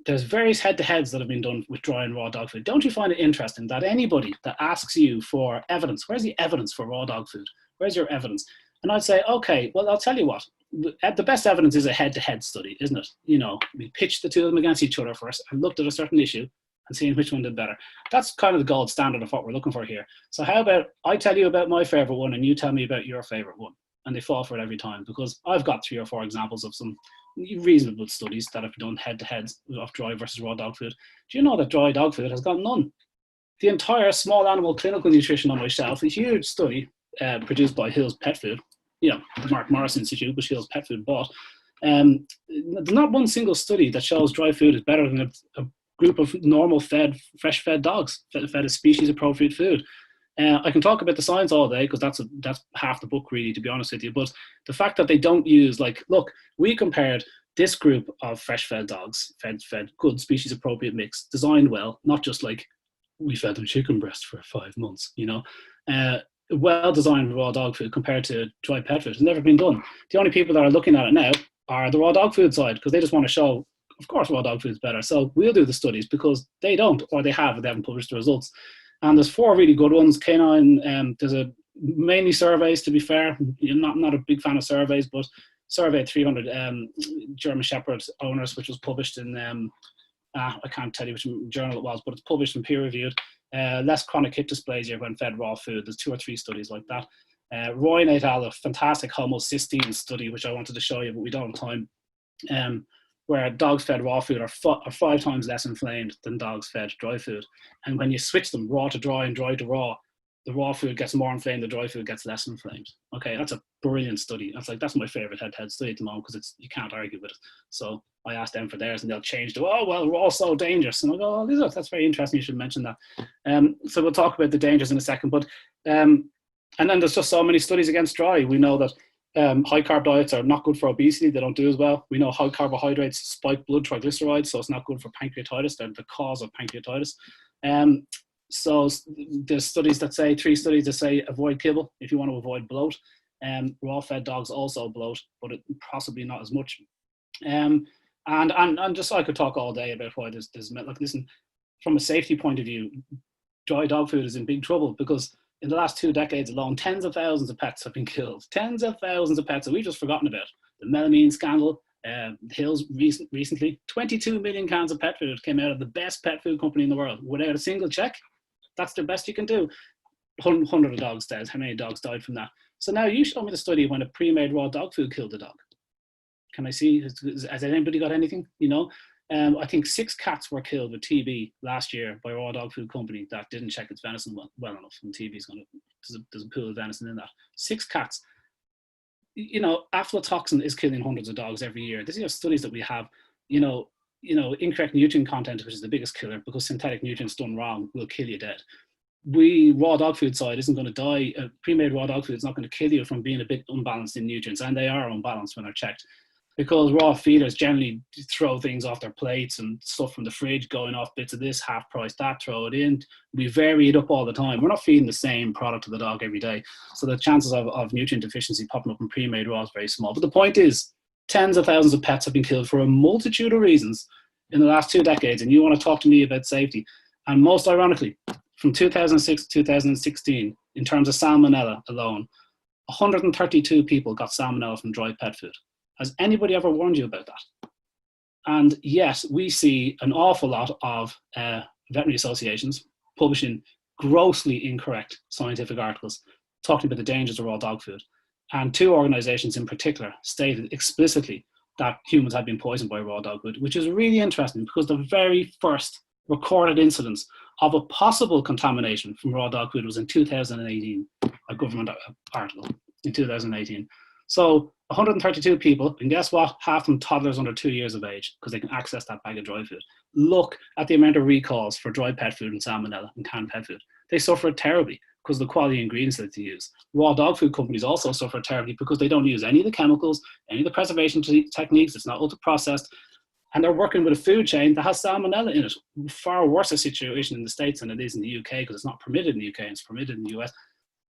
there's various head-to-heads that have been done with dry and raw dog food. Don't you find it interesting that anybody that asks you for evidence, where's the evidence for raw dog food? Where's your evidence? And I'd say, okay, well, I'll tell you what. The best evidence is a head-to-head study, isn't it? You know, we pitched the two of them against each other first and looked at a certain issue and seeing which one did better. That's kind of the gold standard of what we're looking for here. So how about I tell you about my favorite one and you tell me about your favorite one? And they fall for it every time, because I've got 3 or 4 examples of some reasonable studies that have done head-to-heads of dry versus raw dog food. Do you know that dry dog food has got none? The entire small animal clinical nutrition on my shelf, a huge study produced by Hill's Pet Food, you know, the Mark Morris Institute, which Hill's Pet Food bought. There's not one single study that shows dry food is better than a group of normal fresh fed dogs, fed a species appropriate food. I can talk about the science all day, because that's half the book, really, to be honest with you. But the fact that they don't use, like, look, we compared this group of fresh fed dogs, fed good species appropriate mix, designed well, not just like we fed them chicken breast for 5 months, you know. Well designed raw dog food compared to dry pet food has never been done. The only people that are looking at it now are the raw dog food side, because they just want to show, of course, raw dog food is better. So we'll do the studies, because they don't, or they haven't published the results. And there's 4 really good ones. Canine, there's mainly surveys, to be fair. You're not a big fan of surveys, but surveyed 300 German Shepherd owners, which was published in, I can't tell you which journal it was, but it's published and peer reviewed. Less chronic hip dysplasia when fed raw food. There's 2 or 3 studies like that. Roy et al., a fantastic homocysteine study, which I wanted to show you, but we don't have time, where dogs fed raw food are 5 times less inflamed than dogs fed dry food. And when you switch them raw to dry and dry to raw, the raw food gets more inflamed, the dry food gets less inflamed. Okay, that's a brilliant study. That's my favorite head-to-head study at the moment, because you can't argue with it. So I asked them for theirs, and they'll change to, oh, well, raw so dangerous. And I go, oh, look, that's very interesting. You should mention that. So we'll talk about the dangers in a second. But and then there's just so many studies against dry. We know that high carb diets are not good for obesity. They don't do as well. We know high carbohydrates spike blood triglycerides, so it's not good for pancreatitis. They're the cause of pancreatitis. So there's studies that say, 3 studies that say avoid kibble if you want to avoid bloat. Raw fed dogs also bloat, but possibly not as much. And just, I could talk all day about why there's like, listen, from a safety point of view, dry dog food is in big trouble, because in the last 2 decades alone, tens of thousands of pets have been killed. Tens of thousands of pets that we've just forgotten about. The melamine scandal, Hills recently, 22 million cans of pet food came out of the best pet food company in the world without a single check. That's the best you can do. 100 of dogs dead. How many dogs died from that? So now you show me the study when a pre-made raw dog food killed a dog. Can I see? Has anybody got anything? You know, I think 6 cats were killed with TB last year by a raw dog food company that didn't check its venison well enough. And TB is there's a pool of venison in that. 6 cats. You know, aflatoxin is killing hundreds of dogs every year. These are studies that we have. You know, incorrect nutrient content, which is the biggest killer, because synthetic nutrients done wrong will kill you dead. Raw dog food side isn't going to die. Pre-made raw dog food is not going to kill you from being a bit unbalanced in nutrients, and they are unbalanced when they're checked, because raw feeders generally throw things off their plates and stuff from the fridge, going off bits of this, half price that, throw it in. We vary it up all the time. We're not feeding the same product to the dog every day, so the chances of nutrient deficiency popping up in pre-made raw is very small. But the point is, tens of thousands of pets have been killed for a multitude of reasons in the last 2 decades, and you want to talk to me about safety. And most ironically, from 2006 to 2016, in terms of salmonella alone, 132 people got salmonella from dry pet food. Has anybody ever warned you about that? And yet we see an awful lot of veterinary associations publishing grossly incorrect scientific articles talking about the dangers of raw dog food. And 2 organizations in particular stated explicitly that humans had been poisoned by raw dog food, which is really interesting, because the very first recorded incidence of a possible contamination from raw dog food was in 2018, a government article in 2018. So 132 people, and guess what? Half of them toddlers under 2 years of age, because they can access that bag of dry food. Look at the amount of recalls for dry pet food and salmonella and canned pet food. They suffer terribly because of the quality ingredients that they use. Raw dog food companies also suffer terribly because they don't use any of the chemicals, any of the preservation techniques. It's not ultra processed. And they're working with a food chain that has salmonella in it. Far worse a situation in the States than it is in the UK, because it's not permitted in the UK and it's permitted in the US.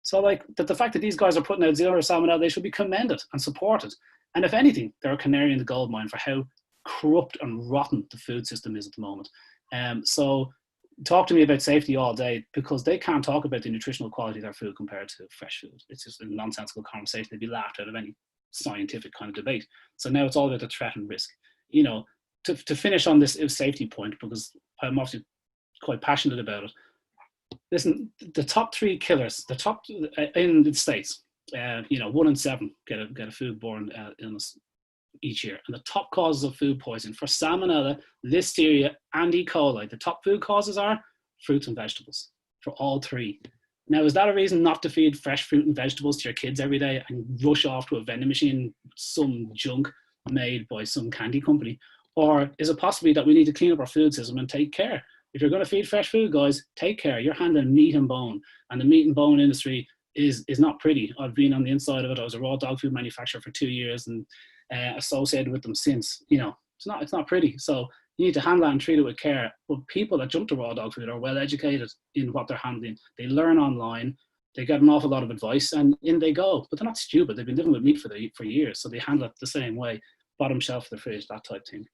So like the fact that these guys are putting out zero salmonella, they should be commended and supported. And if anything, they're a canary in the gold mine for how corrupt and rotten the food system is at the moment. So talk to me about safety all day, because they can't talk about the nutritional quality of their food compared to fresh food. It's just a nonsensical conversation. They'd be laughed out of any scientific kind of debate. So now it's all about the threat and risk. You know, to finish on this safety point, because I'm obviously quite passionate about it. Listen, the top 3 killers, the top in the States, 1 in 7 get a foodborne illness each year. And the top causes of food poisoning for salmonella, listeria, and E. coli, the top food causes are fruits and vegetables for all 3. Now, is that a reason not to feed fresh fruit and vegetables to your kids every day and rush off to a vending machine, some junk made by some candy company? Or is it possibly that we need to clean up our food system and take care? If you're going to feed fresh food, guys, take care. You're handling meat and bone, and the meat and bone industry is not pretty. I've been on the inside of it. I was a raw dog food manufacturer for 2 years and associated with them since. It's not pretty. So you need to handle that and treat it with care. But people that jump to raw dog food are well educated in what they're handling. They learn online. They get an awful lot of advice, and in they go. But they're not stupid. They've been living with meat for years, so they handle it the same way. Bottom shelf of the fridge, that type thing.